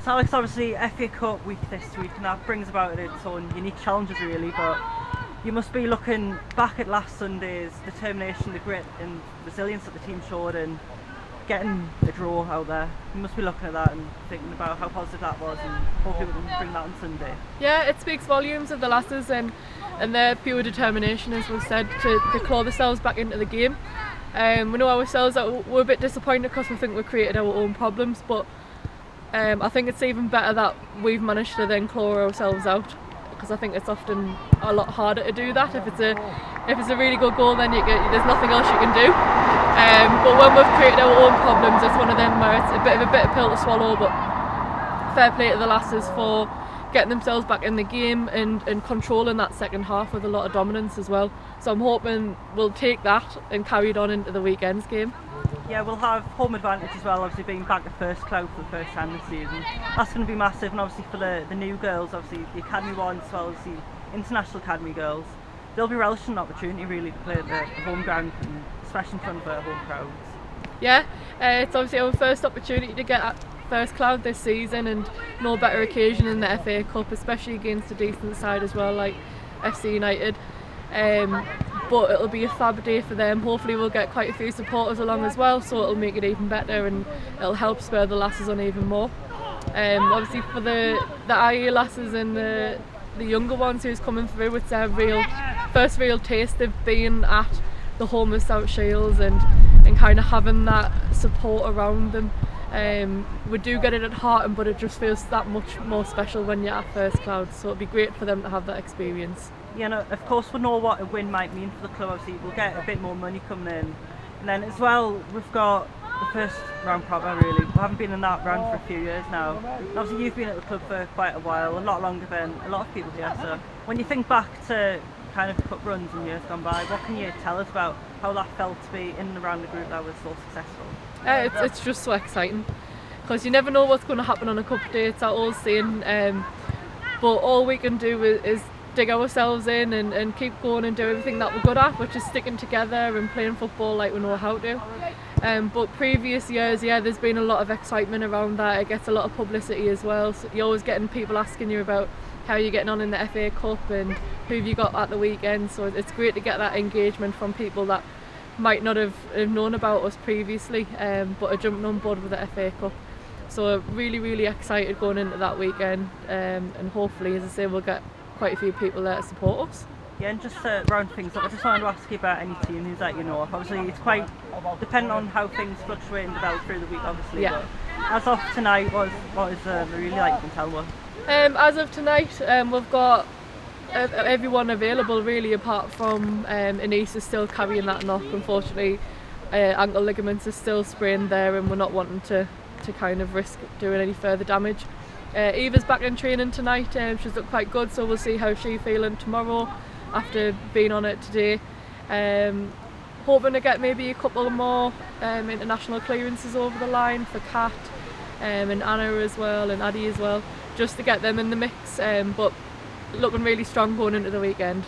So Alex, obviously FA Cup week this week, and that brings about its own unique challenges really, but you must be looking back at last Sunday's determination, the grit and resilience that the team showed and getting a draw out there. You must be looking at that and thinking about how positive that was, and hopefully we can bring that on Sunday. Yeah, it speaks volumes of the lasses and their pure determination, as we've said, to claw themselves back into the game. We know ourselves that we're a bit disappointed because we think we created our own problems, but I think it's even better that we've managed to then claw ourselves out, because I think it's often a lot harder to do that. If it's a really good goal, then there's nothing else you can do. But when we've created our own problems, it's one of them where it's a bit of a bitter pill to swallow. But fair play to the lasses for getting themselves back in the game and controlling that second half with a lot of dominance as well. So I'm hoping we'll take that and carry it on into the weekend's game. Yeah, we'll have home advantage as well, obviously being back at First Cloud for the first time this season. That's going to be massive, and obviously for the new girls, obviously the academy ones as well as the international academy girls, they'll be relishing the opportunity really to play at the home ground, and especially in front of their home crowds. Yeah, it's obviously our first opportunity to get at First Cloud this season, and no better occasion in the FA Cup, especially against a decent side as well like FC United. But it'll be a fab day for them. Hopefully we'll get quite a few supporters along as well, so it'll make it even better and it'll help spur the lasses on even more. Obviously for the IE lasses and the younger ones who's coming through, it's their first real taste of being at the home of South Shields and kind of having that support around them. We do get it at Harton, but it just feels that much more special when you're at First Cloud, so it'd be great for them to have that experience. You know, of course we know what a win might mean for the club. Obviously we'll get a bit more money coming in, and then as well we've got the first round proper really. We haven't been in that round for a few years now. And obviously you've been at the club for quite a while, a lot longer than a lot of people here, so when you think back to kind of cup runs in years gone by, what can you tell us about how that felt to be in and around the group that was so successful? It's just so exciting, because you never know what's going to happen on a cup day. It's that old saying, but all we can do is dig ourselves in and keep going and do everything that we're good at, which is sticking together and playing football like we know how to. But previous years, yeah, there's been a lot of excitement around that. It gets a lot of publicity as well, so you're always getting people asking you about how you're getting on in the FA Cup and who have you got at the weekend, so it's great to get that engagement from people that might not have known about us previously, but are jumping on board with the FA Cup. So really excited going into that weekend, and hopefully, as I say, we'll get quite a few people there to support us. Yeah, and just to round things up, I just wanted to ask you about any team news that you know of. Obviously it's quite dependent on how things fluctuate and develop through the week, obviously. Yeah. But as of tonight, what is really like you can tell us? As of tonight, we've got everyone available really, apart from Anise is still carrying that knock. Unfortunately, ankle ligaments are still sprained there, and we're not wanting to kind of risk doing any further damage. Eva's back in training tonight. She's looked quite good, so we'll see how she's feeling tomorrow after being on it today. Hoping to get maybe a couple more international clearances over the line for Kat and Anna as well, and Addie as well, just to get them in the mix, but looking really strong going into the weekend.